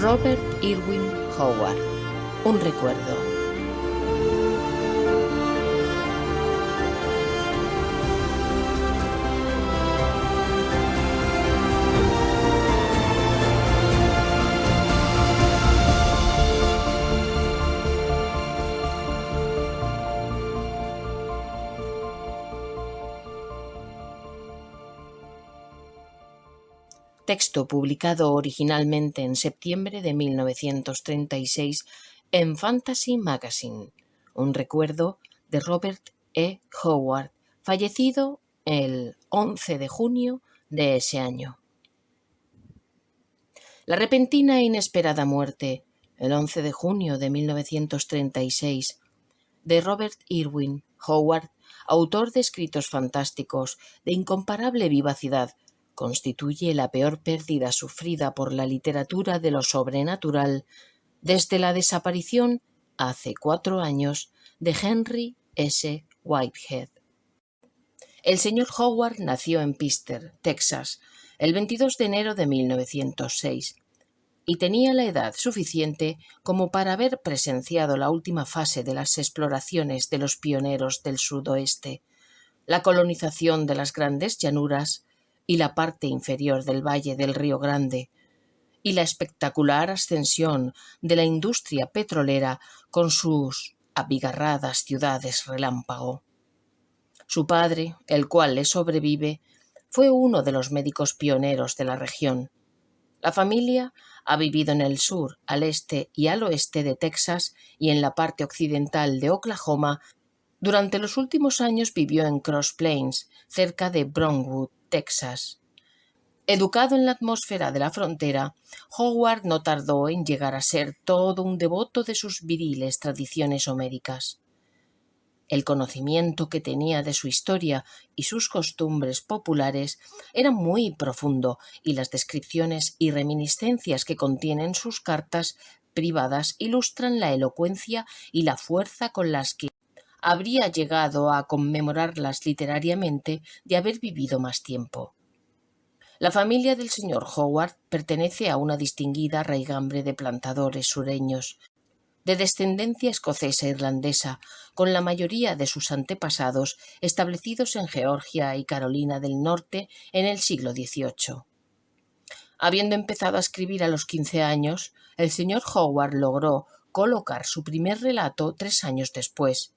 Robert Irwin Howard. Un recuerdo. Texto publicado originalmente en septiembre de 1936 en Fantasy Magazine. Un recuerdo de Robert E. Howard, fallecido el 11 de junio de ese año. La repentina e inesperada muerte, el 11 de junio de 1936, de Robert Irwin Howard, autor de escritos fantásticos de incomparable vivacidad, constituye la peor pérdida sufrida por la literatura de lo sobrenatural desde la desaparición, hace 4 años, de Henry S. Whitehead. El señor Howard nació en Pister, Texas, el 22 de enero de 1906, y tenía la edad suficiente como para haber presenciado la última fase de las exploraciones de los pioneros del sudoeste, la colonización de las grandes llanuras y la parte inferior del valle del Río Grande, y la espectacular ascensión de la industria petrolera con sus abigarradas ciudades relámpago. Su padre, el cual le sobrevive, fue uno de los médicos pioneros de la región. La familia ha vivido en el sur, al este y al oeste de Texas y en la parte occidental de Oklahoma. Durante los últimos años vivió en Cross Plains, cerca de Brownwood, Texas. Educado en la atmósfera de la frontera, Howard no tardó en llegar a ser todo un devoto de sus viriles tradiciones homéricas. El conocimiento que tenía de su historia y sus costumbres populares era muy profundo, y las descripciones y reminiscencias que contienen sus cartas privadas ilustran la elocuencia y la fuerza con las que habría llegado a conmemorarlas literariamente de haber vivido más tiempo. La familia del señor Howard pertenece a una distinguida raigambre de plantadores sureños, de descendencia escocesa-irlandesa, con la mayoría de sus antepasados establecidos en Georgia y Carolina del Norte en el siglo XVIII. Habiendo empezado a escribir a los 15 años, el señor Howard logró colocar su primer relato 3 años después,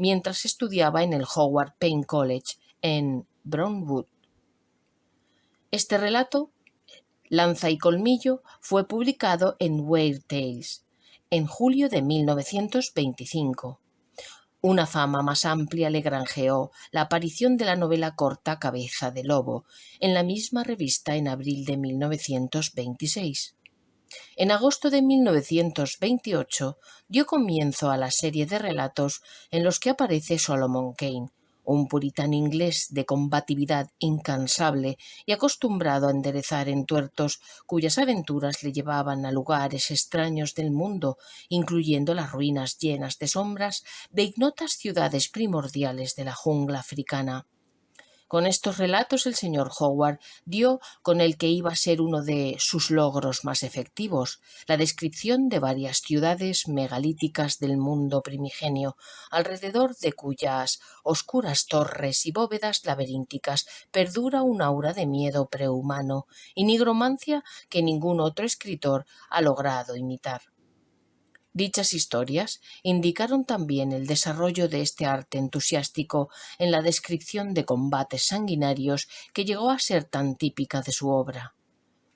mientras estudiaba en el Howard Payne College en Brownwood. Este relato, Lanza y Colmillo, fue publicado en Weird Tales en julio de 1925. Una fama más amplia le granjeó la aparición de la novela corta Cabeza de Lobo en la misma revista en abril de 1926. En agosto de 1928 dio comienzo a la serie de relatos en los que aparece Solomon Kane, un puritano inglés de combatividad incansable y acostumbrado a enderezar entuertos cuyas aventuras le llevaban a lugares extraños del mundo, incluyendo las ruinas llenas de sombras de ignotas ciudades primordiales de la jungla africana. Con estos relatos el señor Howard dio con el que iba a ser uno de sus logros más efectivos, la descripción de varias ciudades megalíticas del mundo primigenio, alrededor de cuyas oscuras torres y bóvedas laberínticas perdura un aura de miedo prehumano y nigromancia que ningún otro escritor ha logrado imitar. Dichas historias indicaron también el desarrollo de este arte entusiástico en la descripción de combates sanguinarios que llegó a ser tan típica de su obra.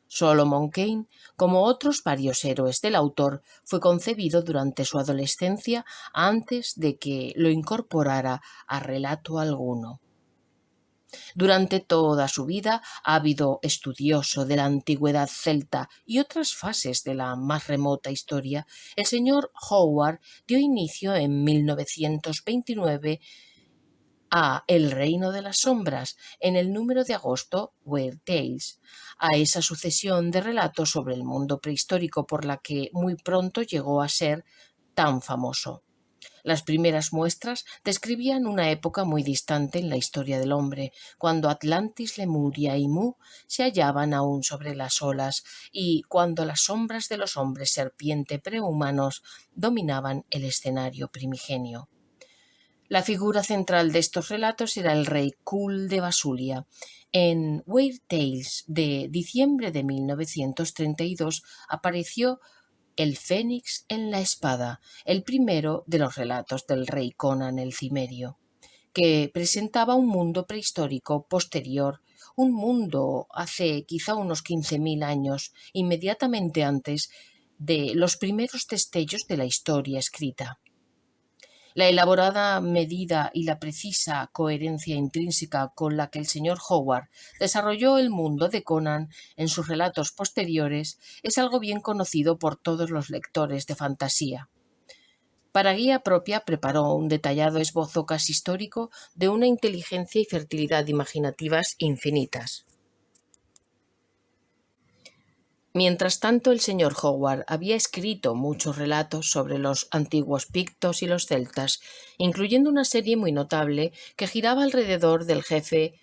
Solomon Kane, como otros varios héroes del autor, fue concebido durante su adolescencia antes de que lo incorporara a relato alguno. Durante toda su vida, ávido estudioso de la antigüedad celta y otras fases de la más remota historia, el señor Howard dio inicio en 1929 a El Reino de las Sombras, en el número de agosto Weird Tales, a esa sucesión de relatos sobre el mundo prehistórico por la que muy pronto llegó a ser tan famoso. Las primeras muestras describían una época muy distante en la historia del hombre, cuando Atlantis, Lemuria y Mu se hallaban aún sobre las olas y cuando las sombras de los hombres serpiente prehumanos dominaban el escenario primigenio. La figura central de estos relatos era el rey Kul de Basulia. En Weird Tales de diciembre de 1932 apareció el Fénix en la espada, el primero de los relatos del rey Conan el Cimerio, que presentaba un mundo prehistórico posterior, un mundo hace quizá unos 15.000 años, inmediatamente antes de los primeros destellos de la historia escrita. La elaborada medida y la precisa coherencia intrínseca con la que el señor Howard desarrolló el mundo de Conan en sus relatos posteriores es algo bien conocido por todos los lectores de fantasía. Para guía propia preparó un detallado esbozo casi histórico de una inteligencia y fertilidad imaginativas infinitas. Mientras tanto, el señor Howard había escrito muchos relatos sobre los antiguos pictos y los celtas, incluyendo una serie muy notable que giraba alrededor del jefe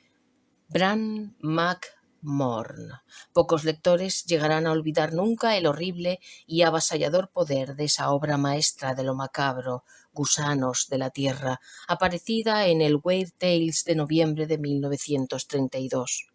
Bran Mac Morn. Pocos lectores llegarán a olvidar nunca el horrible y avasallador poder de esa obra maestra de lo macabro, Gusanos de la Tierra, aparecida en el Weird Tales de noviembre de 1932.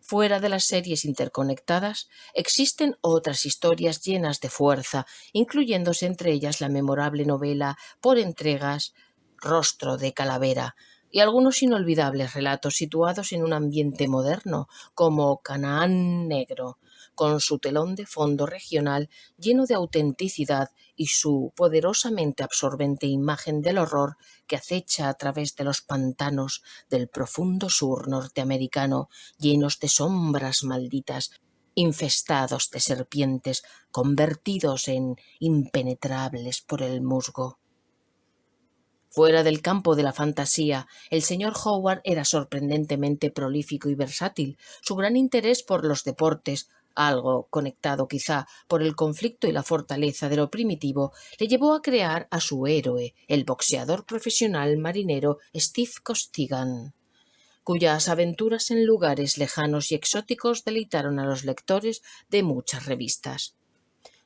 Fuera de las series interconectadas, existen otras historias llenas de fuerza, incluyéndose entre ellas la memorable novela por entregas Rostro de Calavera y algunos inolvidables relatos situados en un ambiente moderno, como Canaán Negro, con su telón de fondo regional lleno de autenticidad y su poderosamente absorbente imagen del horror que acecha a través de los pantanos del profundo sur norteamericano, llenos de sombras malditas, infestados de serpientes, convertidos en impenetrables por el musgo. Fuera del campo de la fantasía, el señor Howard era sorprendentemente prolífico y versátil. Su gran interés por los deportes, algo conectado quizá por el conflicto y la fortaleza de lo primitivo, le llevó a crear a su héroe, el boxeador profesional marinero Steve Costigan, cuyas aventuras en lugares lejanos y exóticos deleitaron a los lectores de muchas revistas.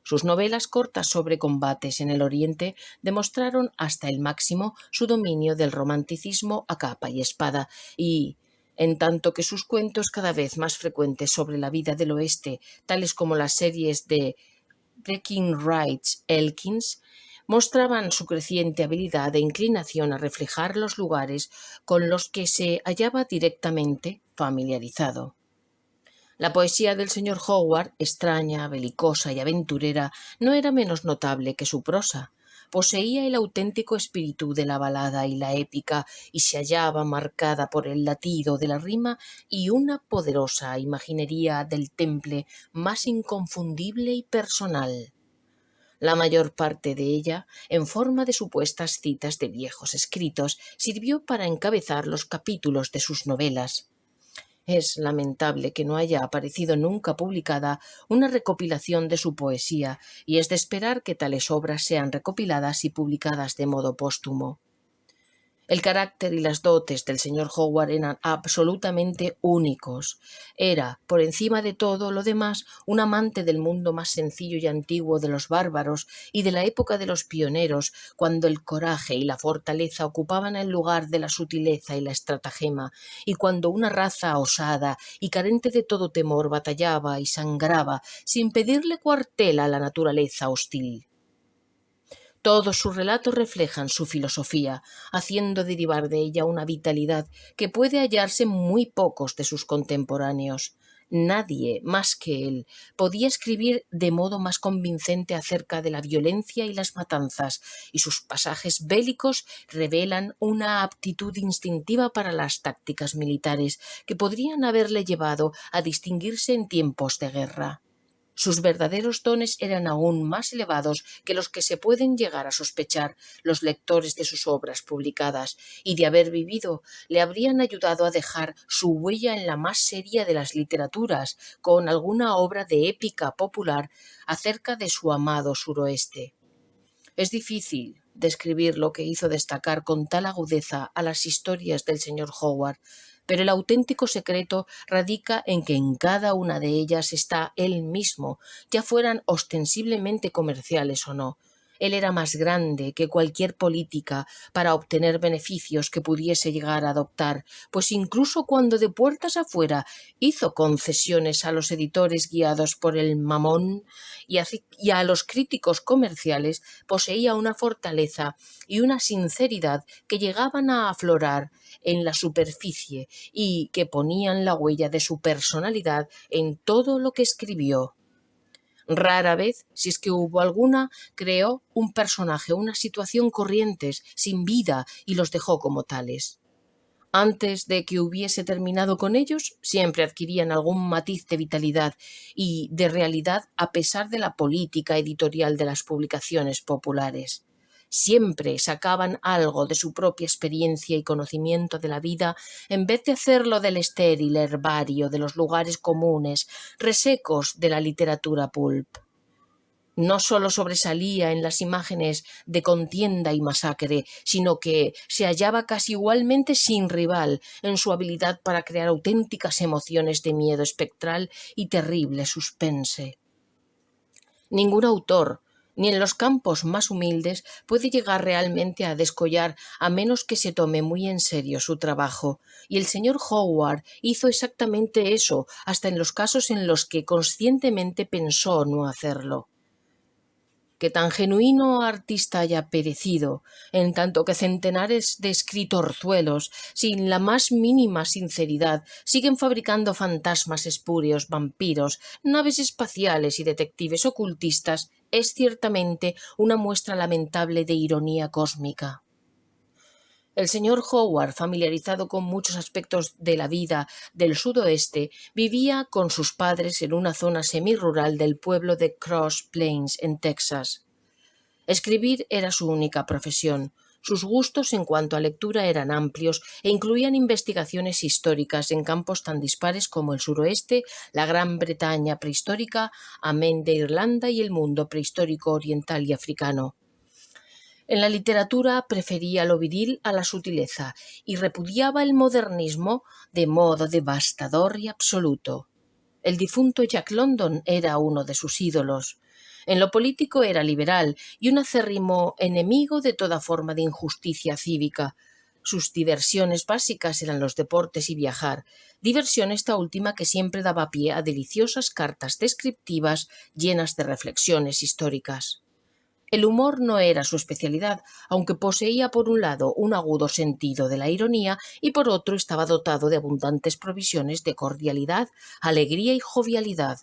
Sus novelas cortas sobre combates en el Oriente demostraron hasta el máximo su dominio del romanticismo a capa y espada y, en tanto que sus cuentos cada vez más frecuentes sobre la vida del Oeste, tales como las series de Breckinridge Elkins, mostraban su creciente habilidad e inclinación a reflejar los lugares con los que se hallaba directamente familiarizado. La poesía del señor Howard, extraña, belicosa y aventurera, no era menos notable que su prosa. Poseía el auténtico espíritu de la balada y la épica y se hallaba marcada por el latido de la rima y una poderosa imaginería del temple más inconfundible y personal. La mayor parte de ella, en forma de supuestas citas de viejos escritos, sirvió para encabezar los capítulos de sus novelas. Es lamentable que no haya aparecido nunca publicada una recopilación de su poesía, y es de esperar que tales obras sean recopiladas y publicadas de modo póstumo. El carácter y las dotes del señor Howard eran absolutamente únicos. Era, por encima de todo lo demás, un amante del mundo más sencillo y antiguo de los bárbaros y de la época de los pioneros, cuando el coraje y la fortaleza ocupaban el lugar de la sutileza y la estratagema, y cuando una raza osada y carente de todo temor batallaba y sangraba sin pedirle cuartel a la naturaleza hostil. Todos sus relatos reflejan su filosofía, haciendo derivar de ella una vitalidad que puede hallarse en muy pocos de sus contemporáneos. Nadie, más que él, podía escribir de modo más convincente acerca de la violencia y las matanzas, y sus pasajes bélicos revelan una aptitud instintiva para las tácticas militares que podrían haberle llevado a distinguirse en tiempos de guerra. Sus verdaderos dones eran aún más elevados que los que se pueden llegar a sospechar los lectores de sus obras publicadas, y de haber vivido le habrían ayudado a dejar su huella en la más seria de las literaturas, con alguna obra de épica popular acerca de su amado suroeste. Es difícil describir lo que hizo destacar con tal agudeza a las historias del señor Howard, pero el auténtico secreto radica en que en cada una de ellas está él mismo, ya fueran ostensiblemente comerciales o no. Él era más grande que cualquier política para obtener beneficios que pudiese llegar a adoptar, pues incluso cuando de puertas afuera hizo concesiones a los editores guiados por el mamón y a los críticos comerciales, poseía una fortaleza y una sinceridad que llegaban a aflorar en la superficie y que ponían la huella de su personalidad en todo lo que escribió. Rara vez, si es que hubo alguna, creó un personaje, una situación corrientes, sin vida, y los dejó como tales. Antes de que hubiese terminado con ellos, siempre adquirían algún matiz de vitalidad y de realidad a pesar de la política editorial de las publicaciones populares. Siempre sacaban algo de su propia experiencia y conocimiento de la vida en vez de hacerlo del estéril herbario de los lugares comunes, resecos de la literatura pulp. No sólo sobresalía en las imágenes de contienda y masacre, sino que se hallaba casi igualmente sin rival en su habilidad para crear auténticas emociones de miedo espectral y terrible suspense. Ningún autor, ni en los campos más humildes, puede llegar realmente a descollar a menos que se tome muy en serio su trabajo, y el señor Howard hizo exactamente eso, hasta en los casos en los que conscientemente pensó no hacerlo. Que tan genuino artista haya perecido, en tanto que centenares de escritorzuelos, sin la más mínima sinceridad, siguen fabricando fantasmas espúreos, vampiros, naves espaciales y detectives ocultistas, es ciertamente una muestra lamentable de ironía cósmica. El señor Howard, familiarizado con muchos aspectos de la vida del sudoeste, vivía con sus padres en una zona semirural del pueblo de Cross Plains, en Texas. Escribir era su única profesión. Sus gustos en cuanto a lectura eran amplios e incluían investigaciones históricas en campos tan dispares como el suroeste, la Gran Bretaña prehistórica, amén de Irlanda y el mundo prehistórico oriental y africano. En la literatura prefería lo viril a la sutileza y repudiaba el modernismo de modo devastador y absoluto. El difunto Jack London era uno de sus ídolos. En lo político era liberal y un acérrimo enemigo de toda forma de injusticia cívica. Sus diversiones básicas eran los deportes y viajar, diversión esta última que siempre daba pie a deliciosas cartas descriptivas llenas de reflexiones históricas. El humor no era su especialidad, aunque poseía por un lado un agudo sentido de la ironía y por otro estaba dotado de abundantes provisiones de cordialidad, alegría y jovialidad.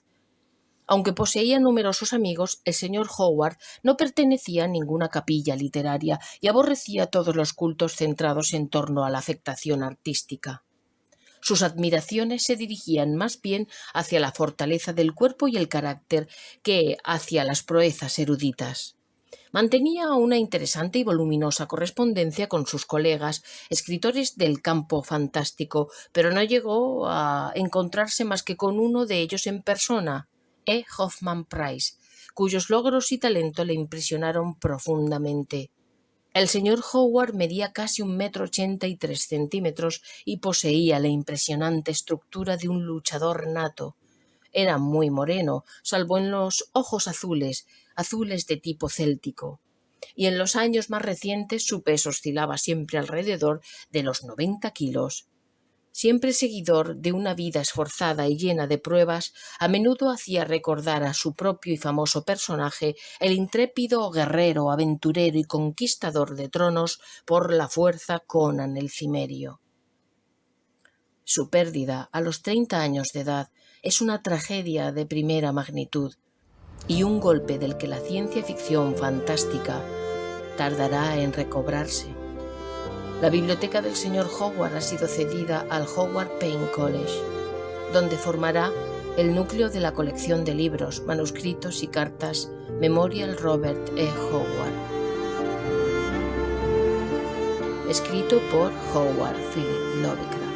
Aunque poseía numerosos amigos, el señor Howard no pertenecía a ninguna capilla literaria y aborrecía todos los cultos centrados en torno a la afectación artística. Sus admiraciones se dirigían más bien hacia la fortaleza del cuerpo y el carácter que hacia las proezas eruditas. Mantenía una interesante y voluminosa correspondencia con sus colegas, escritores del campo fantástico, pero no llegó a encontrarse más que con uno de ellos en persona, E. Hoffman Price, cuyos logros y talento le impresionaron profundamente. El señor Howard medía casi 1,83 m y poseía la impresionante estructura de un luchador nato. Era muy moreno, salvo en los ojos azules de tipo céltico, y en los años más recientes su peso oscilaba siempre alrededor de los 90 kilos. Siempre seguidor de una vida esforzada y llena de pruebas, a menudo hacía recordar a su propio y famoso personaje el intrépido guerrero, aventurero y conquistador de tronos por la fuerza Conan el Cimerio. Su pérdida a los 30 años de edad es una tragedia de primera magnitud y un golpe del que la ciencia ficción fantástica tardará en recobrarse. La biblioteca del señor Howard ha sido cedida al Howard Payne College, donde formará el núcleo de la colección de libros, manuscritos y cartas Memorial Robert E. Howard. Escrito por Howard Philip Lovecraft.